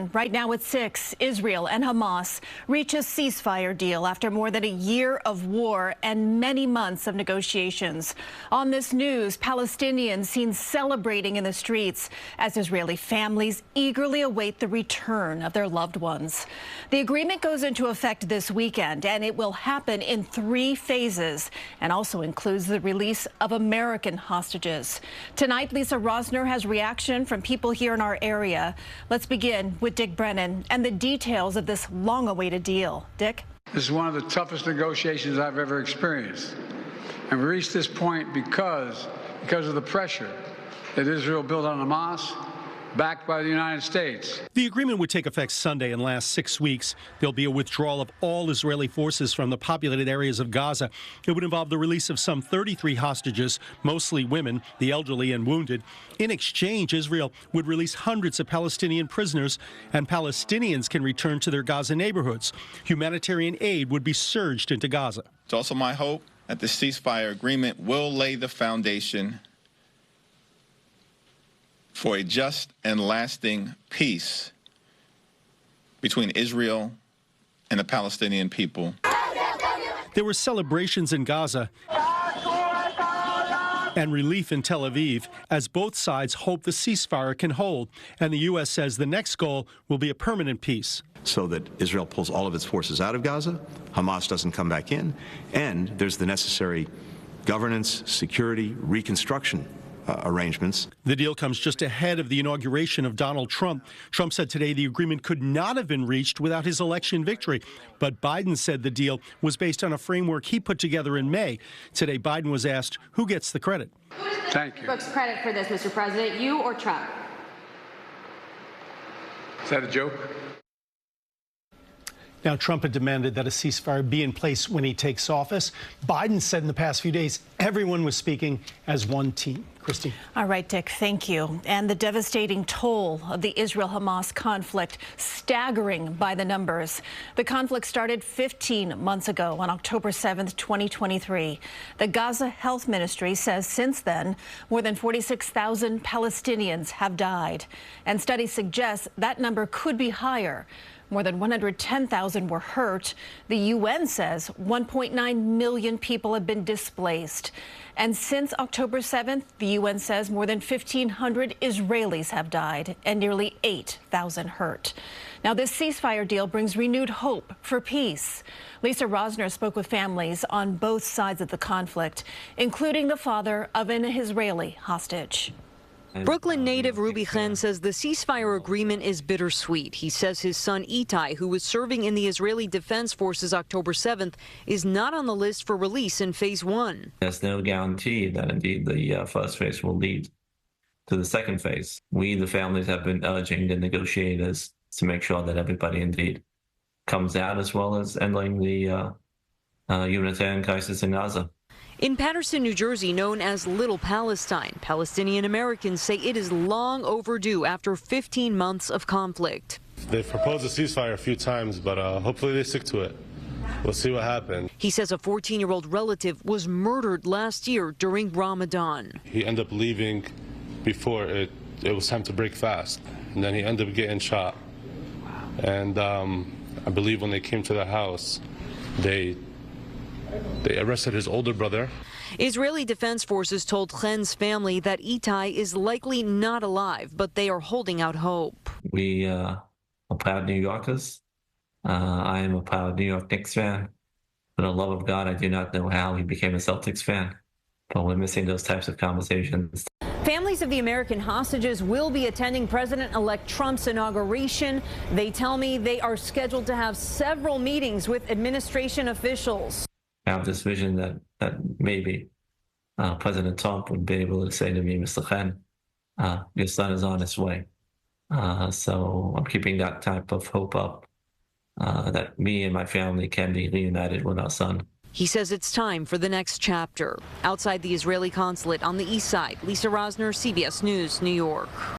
Brennan. Right now at 6, Israel and Hamas reach a ceasefire deal after more than a year of war and many months of negotiations. On this news, Palestinians seen celebrating in the streets as Israeli families eagerly await the return of their loved ones. The agreement goes into effect this weekend, and it will happen in 3 phases and also includes the release of American hostages. Tonight, Lisa Rozner has reaction from people here in our area. Let's begin with Dick Brennan and the details of this long-awaited deal. Dick? This is one of the toughest negotiations I've ever experienced. And we reached this point because of the pressure that Israel built on Hamas, backed by the United States. The agreement would take effect Sunday and last 6 weeks. There'll be a withdrawal of all Israeli forces from the populated areas of Gaza. It would involve the release of some 33 hostages, mostly women, the elderly and wounded. In exchange, Israel would release hundreds of Palestinian prisoners, and Palestinians can return to their Gaza neighborhoods. Humanitarian aid would be surged into Gaza. It's also my hope that the ceasefire agreement will lay the foundation for a just and lasting peace between Israel and the Palestinian people. There were celebrations in Gaza and relief in Tel Aviv as both sides hope the ceasefire can hold. And the U.S. says the next goal will be a permanent peace. So that Israel pulls all of its forces out of Gaza, Hamas doesn't come back in, and there's the necessary governance, security, reconstruction arrangements. The deal comes just ahead of the inauguration of Donald Trump. Trump said today the agreement could not have been reached without his election victory. But Biden said the deal was based on a framework he put together in May. Today, Biden was asked who gets the credit. Thank you. Brooks, credit for this, Mr. President, you or Trump? Is that a joke? Now, Trump had demanded that a ceasefire be in place when he takes office. Biden said in the past few days everyone was speaking as one team. Christy. All right, Dick, thank you. And the devastating toll of the Israel-Hamas conflict, staggering by the numbers. The conflict started 15 months ago on October 7th, 2023. The Gaza Health Ministry says since then, more than 46,000 Palestinians have died. And studies suggest that number could be higher. More than 110,000 were hurt. The UN says 1.9 million people have been displaced. And since October 7th, the UN says more than 1,500 Israelis have died and nearly 8,000 hurt. Now, this ceasefire deal brings renewed hope for peace. Lisa Rozner spoke with families on both sides of the conflict, including the father of an Israeli hostage. Brooklyn native Ruby Chen says the ceasefire agreement is bittersweet. He says his son Itai, who was serving in the Israeli Defense Forces October 7th, is not on the list for release in Phase 1. There's no guarantee that indeed the first phase will lead to the second phase. We, the families, have been urging the negotiators to make sure that everybody indeed comes out, as well as ending the humanitarian crisis in Gaza. In Paterson, New Jersey, known as Little Palestine, Palestinian Americans say it is long overdue after 15 months of conflict. They've proposed a ceasefire a few times, but hopefully they stick to it. We'll see what happens. He says a 14-year-old relative was murdered last year during Ramadan. He ended up leaving before it was time to break fast, and then he ended up getting shot. And I believe when they came to the house, they arrested his older brother. Israeli Defense Forces told Chen's family that Itai is likely not alive, but they are holding out hope. We are proud New Yorkers. I am a proud New York Knicks fan. For the love of God, I do not know how he became a Celtics fan, but we're missing those types of conversations. Families of the American hostages will be attending President-elect Trump's inauguration. They tell me they are scheduled to have several meetings with administration officials. I have this vision that maybe President Trump would be able to say to me, Mr. Chen, your son is on his way. So I'm keeping that type of hope up, that me and my family can be reunited with our son. He says it's time for the next chapter. Outside the Israeli consulate on the east side, Lisa Rozner, CBS News, New York.